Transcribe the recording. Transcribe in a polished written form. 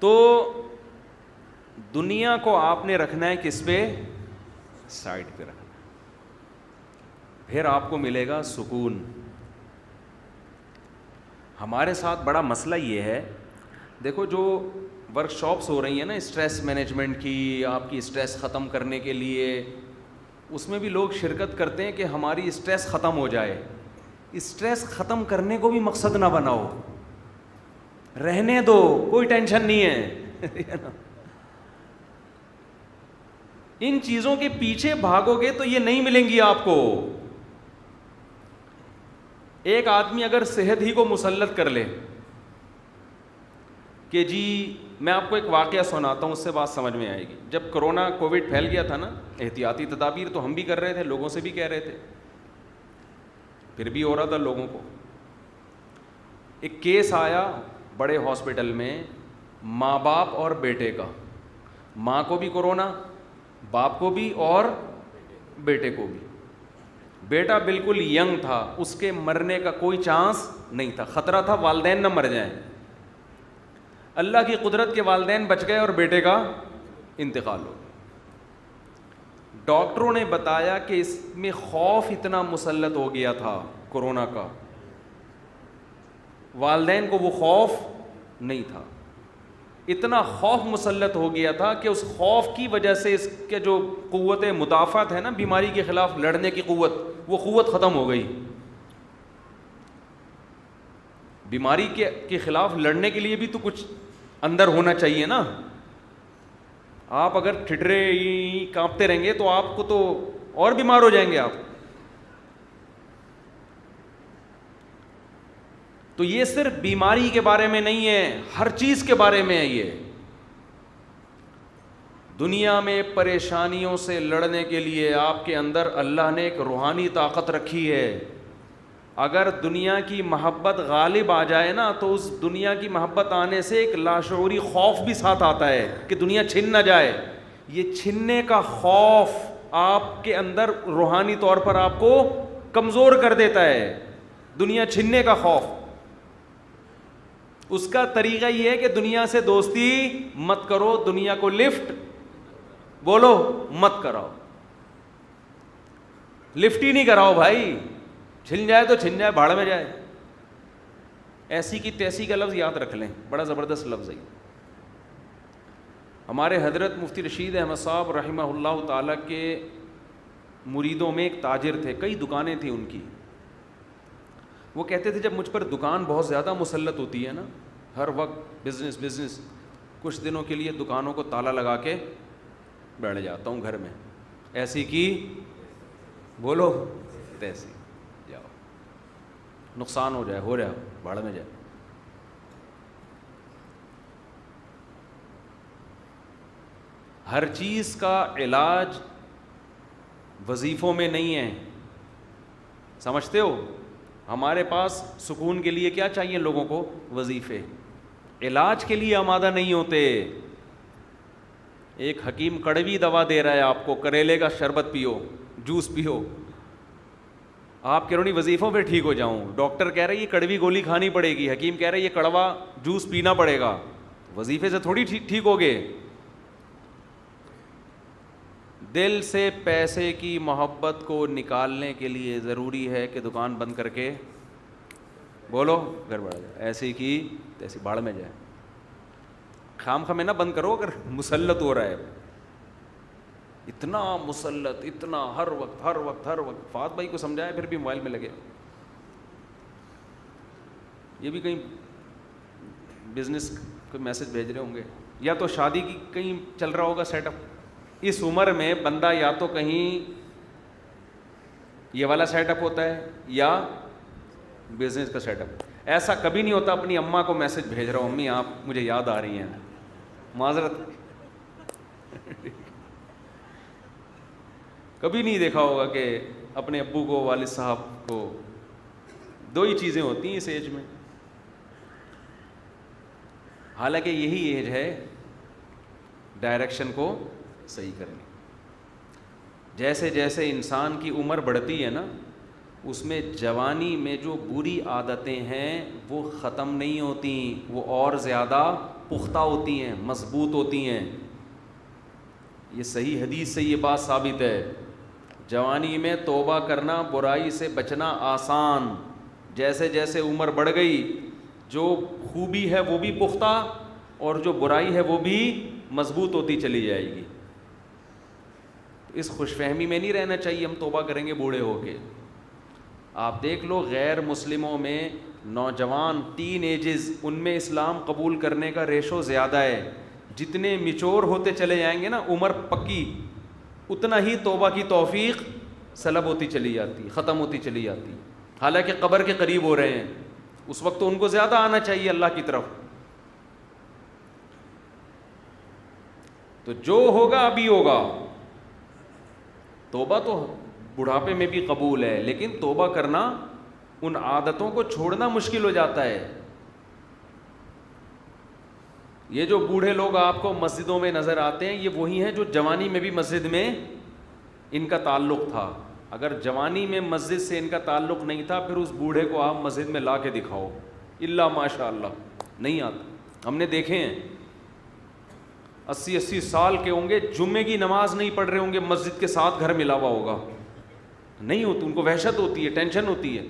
تو دنیا کو آپ نے رکھنا ہے کس پہ؟ سائڈ پہ رکھنا، پھر آپ کو ملے گا سکون. ہمارے ساتھ بڑا مسئلہ یہ ہے، دیکھو جو ورک شاپس ہو رہی ہیں نا اسٹریس مینجمنٹ کی، آپ کی اسٹریس ختم کرنے کے لیے، اس میں بھی لوگ شرکت کرتے ہیں کہ ہماری اسٹریس ختم ہو جائے. اسٹریس ختم کرنے کو بھی مقصد نہ بناؤ، رہنے دو، کوئی ٹینشن نہیں ہے. ان چیزوں کے پیچھے بھاگو گے تو یہ نہیں ملیں گی آپ کو. ایک آدمی اگر صحت ہی کو مسلط کر لے کہ جی، میں آپ کو ایک واقعہ سناتا ہوں، اس سے بات سمجھ میں آئے گی. جب کرونا کووڈ پھیل گیا تھا نا، احتیاطی تدابیر تو ہم بھی کر رہے تھے، لوگوں سے بھی کہہ رہے تھے، پھر بھی ہو رہا تھا لوگوں کو. ایک کیس آیا بڑے ہاسپٹل میں، ماں باپ اور بیٹے کا، ماں کو بھی کرونا، باپ کو بھی اور بیٹے کو بھی. بیٹا بالکل ینگ تھا، اس کے مرنے کا کوئی چانس نہیں تھا، خطرہ تھا والدین نہ مر جائیں. اللہ کی قدرت کے والدین بچ گئے اور بیٹے کا انتقال ہو گیا. ڈاکٹروں نے بتایا کہ اس میں خوف اتنا مسلط ہو گیا تھا کورونا کا، والدین کو وہ خوف نہیں تھا. اتنا خوف مسلط ہو گیا تھا کہ اس خوف کی وجہ سے اس کے جو قوت مدافعت ہے نا، بیماری کے خلاف لڑنے کی قوت، وہ قوت ختم ہو گئی. بیماری کے خلاف لڑنے کے لیے بھی تو کچھ اندر ہونا چاہیے نا. آپ اگر ٹھٹرے کانپتے رہیں گے تو آپ کو تو اور بیمار ہو جائیں گے آپ. تو یہ صرف بیماری کے بارے میں نہیں ہے، ہر چیز کے بارے میں ہے. یہ دنیا میں پریشانیوں سے لڑنے کے لیے آپ کے اندر اللہ نے ایک روحانی طاقت رکھی ہے. اگر دنیا کی محبت غالب آ جائے نا، تو اس دنیا کی محبت آنے سے ایک لاشعوری خوف بھی ساتھ آتا ہے کہ دنیا چھن نہ جائے. یہ چھننے کا خوف آپ کے اندر روحانی طور پر آپ کو کمزور کر دیتا ہے. دنیا چھننے کا خوف، اس کا طریقہ یہ ہے کہ دنیا سے دوستی مت کرو، دنیا کو لفٹ بولو مت کراؤ. لفٹ ہی نہیں کراؤ بھائی، چھن جائے تو چھن جائے، بھاڑ میں جائے. ایسی کی تیسی کا لفظ یاد رکھ لیں، بڑا زبردست لفظ ہے. ہمارے حضرت مفتی رشید احمد صاحب رحمہ اللہ تعالیٰ کے مریدوں میں ایک تاجر تھے، کئی دکانیں تھیں ان کی. وہ کہتے تھے جب مجھ پر دکان بہت زیادہ مسلط ہوتی ہے نا، ہر وقت بزنس، کچھ دنوں کے لیے دکانوں کو تالا لگا کے بیٹھ جاتا ہوں گھر میں. ایسی کی بولو تیسی، جاؤ، نقصان ہو جائے ہو رہا، بھاڑ میں جائے. ہر چیز کا علاج وظیفوں میں نہیں ہے، سمجھتے ہو؟ ہمارے پاس سکون کے لیے کیا چاہیے لوگوں کو؟ وظیفے. علاج کے لیے آمادہ نہیں ہوتے. ایک حکیم کڑوی دوا دے رہا ہے آپ کو، کریلے کا شربت پیو، جوس پیو، آپ کہہ رہے نہیں وظیفوں پہ ٹھیک ہو جاؤں. ڈاکٹر کہہ رہے یہ کڑوی گولی کھانی پڑے گی، حکیم کہہ رہے یہ کڑوا جوس پینا پڑے گا. وظیفے سے تھوڑی ٹھیک ہوگے. دل سے پیسے کی محبت کو نکالنے کے لیے ضروری ہے کہ دکان بند کر کے بولو گھر بڑھ جائے. ایسی کی تیسی بھاڑ میں جائے. خام خامے نہ بند کرو اگر مسلط ہو رہا ہے. اتنا مسلط، اتنا ہر وقت. فات بھائی کو سمجھایا پھر بھی موبائل میں لگے. یہ بھی کہیں بزنس کوئی میسج بھیج رہے ہوں گے، یا تو شادی کی کہیں چل رہا ہوگا سیٹ اپ. اس عمر میں بندہ یا تو کہیں یہ والا سیٹ اپ ہوتا ہے یا بزنس کا سیٹ اپ. ایسا کبھی نہیں ہوتا اپنی اماں کو میسج بھیج رہا ہوں امی آپ مجھے یاد آ رہی ہیں، معذرت. کبھی نہیں دیکھا ہوگا کہ اپنے ابو کو، والد صاحب کو. دو ہی چیزیں ہوتی ہیں اس ایج میں. حالانکہ یہی ایج ہے ڈائریکشن کو صحیح کرنے. جیسے جیسے انسان کی عمر بڑھتی ہے نا، اس میں جوانی میں جو بری عادتیں ہیں وہ ختم نہیں ہوتی، وہ اور زیادہ پختہ ہوتی ہیں، مضبوط ہوتی ہیں. یہ صحیح حدیث سے یہ بات ثابت ہے. جوانی میں توبہ کرنا، برائی سے بچنا آسان، جیسے جیسے عمر بڑھ گئی جو خوبی ہے وہ بھی پختہ اور جو برائی ہے وہ بھی مضبوط ہوتی چلی جائے گی. اس خوش فہمی میں نہیں رہنا چاہیے ہم توبہ کریں گے بوڑھے ہو کے. آپ دیکھ لو غیر مسلموں میں نوجوان ٹین ایجز، ان میں اسلام قبول کرنے کا ریشو زیادہ ہے. جتنے میچور ہوتے چلے جائیں گے نا، عمر پکی، اتنا ہی توبہ کی توفیق سلب ہوتی چلی جاتی، ختم ہوتی چلی جاتی. حالانکہ قبر کے قریب ہو رہے ہیں، اس وقت تو ان کو زیادہ آنا چاہیے اللہ کی طرف. تو جو ہوگا ابھی ہوگا. توبہ تو بڑھاپے میں بھی قبول ہے، لیکن توبہ کرنا، ان عادتوں کو چھوڑنا مشکل ہو جاتا ہے. یہ جو بوڑھے لوگ آپ کو مسجدوں میں نظر آتے ہیں، یہ وہی ہیں جو جوانی میں بھی مسجد میں ان کا تعلق تھا. اگر جوانی میں مسجد سے ان کا تعلق نہیں تھا، پھر اس بوڑھے کو آپ مسجد میں لا کے دکھاؤ، الا ماشاء اللہ نہیں آتا. ہم نے دیکھے ہیں 80 سال کے ہوں گے، جمعے کی نماز نہیں پڑھ رہے ہوں گے، مسجد کے ساتھ گھر ملا ہوا ہوگا. نہیں ہوتی، ان کو وحشت ہوتی ہے، ٹینشن ہوتی ہے.